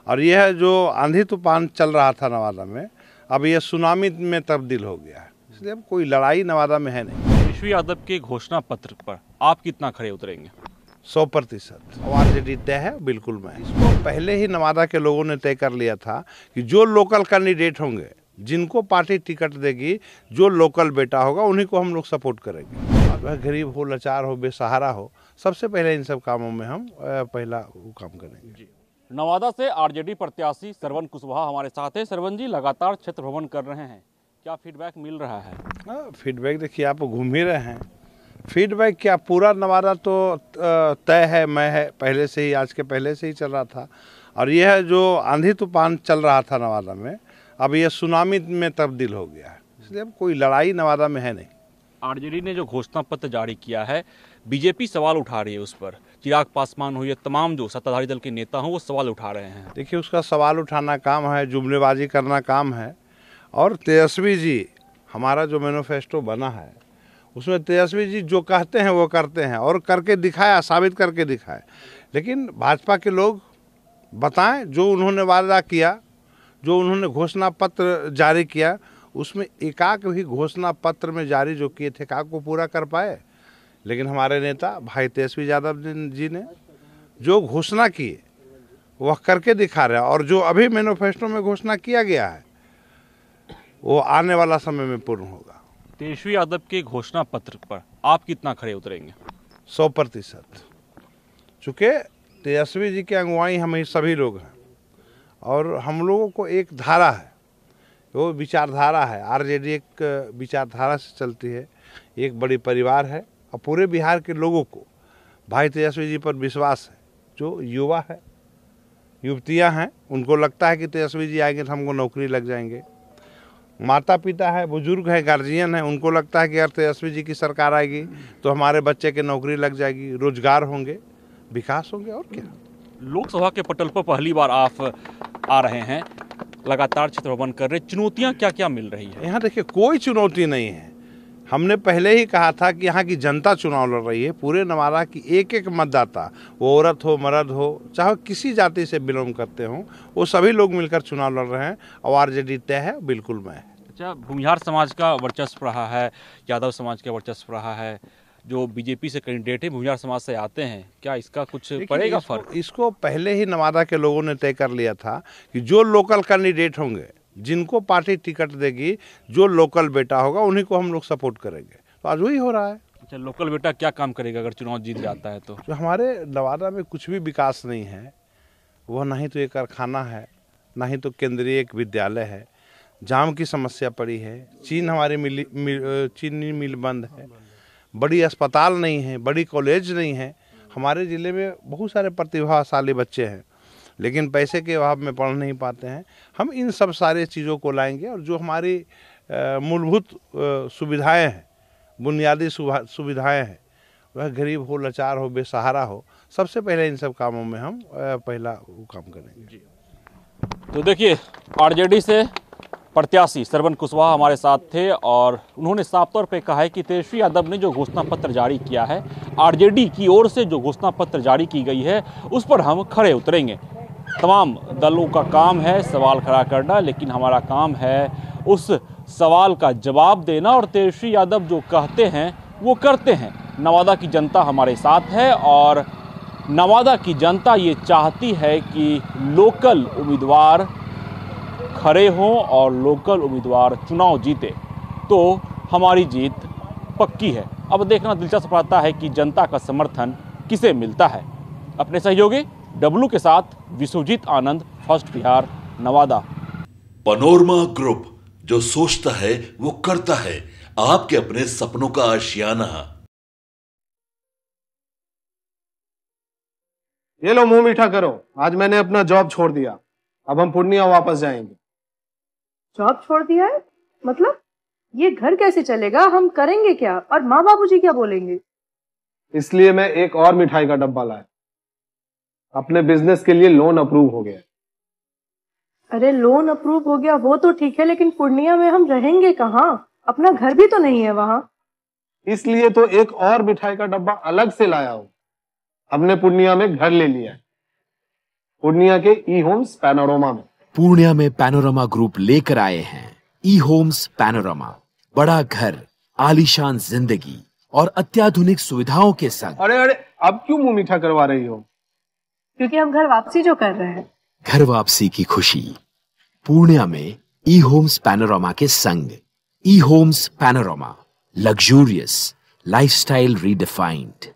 और यह जो आंधी तूफान चल रहा था नवादा में, अब यह सुनामी में तब्दील हो गया है। इसलिए अब कोई लड़ाई नवादा में है नहीं। तेजस्वी यादव के घोषणा पत्र पर आप कितना खड़े उतरेंगे? 100%। आरजेडी तय है, बिल्कुल मैं इसको पहले ही नवादा के लोगों ने तय कर लिया था कि जो लोकल कैंडिडेट होंगे, जिनको पार्टी टिकट देगी, जो लोकल बेटा होगा, उन्हीं को हम लोग सपोर्ट करेंगे। वह गरीब हो, लाचार हो, बेसहारा हो, सबसे पहले इन सब कामों में हम पहला वो काम करेंगे। नवादा से आरजेडी प्रत्याशी श्रवण कुशवाहा हमारे साथ है। श्रवण जी लगातार क्षेत्र भ्रमण कर रहे हैं, क्या फीडबैक मिल रहा है? फीडबैक देखिए, आप घूम ही रहे हैं। फीडबैक क्या, पूरा नवादा तो तय है, मैं है पहले से ही, आज के पहले से ही चल रहा था। और यह जो आंधी तूफान चल रहा था नवादा में, अब यह सुनामी में तब्दील हो गया है। इसलिए अब कोई लड़ाई नवादा में है नहीं। आरजेडी ने जो घोषणा पत्र जारी किया है, बीजेपी सवाल उठा रही है उस पर। चिराग पासवान हो या तमाम जो सत्ताधारी दल के नेता हों, वो सवाल उठा रहे हैं। देखिए, उसका सवाल उठाना काम है, जुमलेबाजी करना काम है। और तेजस्वी जी, हमारा जो मैनिफेस्टो बना है, उसमें तेजस्वी जी जो कहते हैं वो करते हैं, और करके दिखाया, साबित करके दिखाए। लेकिन भाजपा के लोग बताएं, जो उन्होंने वादा किया, जो उन्होंने घोषणा पत्र जारी किया, उसमें एकाक भी घोषणा पत्र में जारी जो किए थे, एकाक को पूरा कर पाए। लेकिन हमारे नेता भाई तेजस्वी यादव जी ने जो घोषणा की वह करके दिखा रहे हैं। और जो अभी मैनिफेस्टो में घोषणा किया गया है, वो आने वाला समय में पूर्ण होगा। तेजस्वी यादव के घोषणा पत्र पर आप कितना खड़े उतरेंगे? 100%। चूँकि तेजस्वी जी के अगुवाई हम ही सभी लोग हैं, और हम लोगों को एक धारा है, वो विचारधारा है। आरजेडी एक विचारधारा से चलती है, एक बड़ी परिवार है, और पूरे बिहार के लोगों को भाई तेजस्वी जी पर विश्वास है। जो युवा है, युवतियां हैं, उनको लगता है कि तेजस्वी जी आएंगे तो हमको नौकरी लग जाएंगे। माता पिता है, बुजुर्ग है, गार्जियन है, उनको लगता है कि अगर तेजस्वी जी की सरकार आएगी तो हमारे बच्चे की नौकरी लग जाएगी, रोजगार होंगे, विकास होंगे। और क्या, लोकसभा के पटल पर पहली बार आप आ रहे हैं, लगातार क्षेत्र भ्रमण कर रहे, चुनौतियां क्या क्या मिल रही है? यहाँ देखिए, कोई चुनौती नहीं है। हमने पहले ही कहा था कि यहाँ की जनता चुनाव लड़ रही है। पूरे नवादा की एक एक मतदाता, वो औरत हो, मर्द हो, चाहे किसी जाति से बिलोंग करते हों, वो सभी लोग मिलकर चुनाव लड़ रहे हैं। और आरजेडी तय है, बिल्कुल मैं। अच्छा, भूमिहार समाज का वर्चस्व रहा है, यादव समाज का वर्चस्व रहा है, जो बीजेपी से कैंडिडेट है भूमिहार समाज से आते हैं, क्या इसका कुछ पड़ेगा फर्क? इसको पहले ही नवादा के लोगों ने तय कर लिया था कि जो लोकल कैंडिडेट होंगे, जिनको पार्टी टिकट देगी, जो लोकल बेटा होगा, उन्हीं को हम लोग सपोर्ट करेंगे। तो आज वही हो रहा है। अच्छा, लोकल बेटा क्या काम करेगा अगर चुनाव जीत जाता है तो? जो हमारे नवादा में कुछ भी विकास नहीं है, वह ना ही तो एक कारखाना है, ना ही तो केंद्रीय एक विद्यालय है। जाम की समस्या पड़ी है, चीनी मिल बंद है, बड़ी अस्पताल नहीं है, बड़ी कॉलेज नहीं है। हमारे ज़िले में बहुत सारे प्रतिभाशाली बच्चे हैं, लेकिन पैसे के अभाव में पढ़ नहीं पाते हैं। हम इन सब सारे चीज़ों को लाएंगे, और जो हमारी मूलभूत सुविधाएं हैं, बुनियादी सुविधाएं हैं, वह गरीब हो, लाचार हो, बेसहारा हो, सबसे पहले इन सब कामों में हम पहला वो काम करेंगे। तो देखिए, आरजेडी से प्रत्याशी श्रवण कुशवाहा हमारे साथ थे, और उन्होंने साफ तौर पे कहा है कि तेजस्वी यादव ने जो घोषणा पत्र जारी किया है, आरजेडी की ओर से जो घोषणा पत्र जारी की गई है, उस पर हम खड़े उतरेंगे। तमाम दलों का काम है सवाल खड़ा करना, लेकिन हमारा काम है उस सवाल का जवाब देना, और तेजस्वी यादव जो कहते हैं वो करते हैं। नवादा की जनता हमारे साथ है, और नवादा की जनता ये चाहती है कि लोकल उम्मीदवार खड़े हों और लोकल उम्मीदवार चुनाव जीते, तो हमारी जीत पक्की है। अब देखना दिलचस्प रहता है कि जनता का समर्थन किसे मिलता है। अपने सहयोगी डब्लू के साथ Vishwajeet Anand, first Bihar, Nawada. Panorama group, जो सोचता है वो करता है। आपके अपने सपनों का आशियाना। ये लो, मुंह मीठा करो। आज मैंने अपना जॉब छोड़ दिया, अब हम पूर्णिया वापस जाएंगे। जॉब छोड़ दिया है? मतलब ये घर कैसे चलेगा? हम करेंगे क्या? और माँ बाबूजी क्या बोलेंगे? इसलिए मैं एक और मिठाई का डब्बा लाया। अपने बिजनेस के लिए लोन अप्रूव हो गया। अरे लोन अप्रूव हो गया वो तो ठीक है, लेकिन पूर्णिया में हम रहेंगे कहाँ? अपना घर भी तो नहीं है वहां। इसलिए तो एक और मिठाई का डब्बा अलग से लाया हूं। हमने पूर्णिया में घर ले लिया है। पूर्णिया के ई होम्स पैनोरमा में। पूर्णिया में पैनोरमा ग्रुप लेकर आए हैं ई होम्स पैनोरमा, बड़ा घर, आलीशान जिंदगी और अत्याधुनिक सुविधाओं के संग। अरे अरे, अब क्यों मुंह मीठा करवा रही हो? क्योंकि हम घर वापसी जो कर रहे हैं। घर वापसी की खुशी पूर्णिया में ई होम्स पैनोरमा के संग। E homes Panorama, luxurious lifestyle redefined.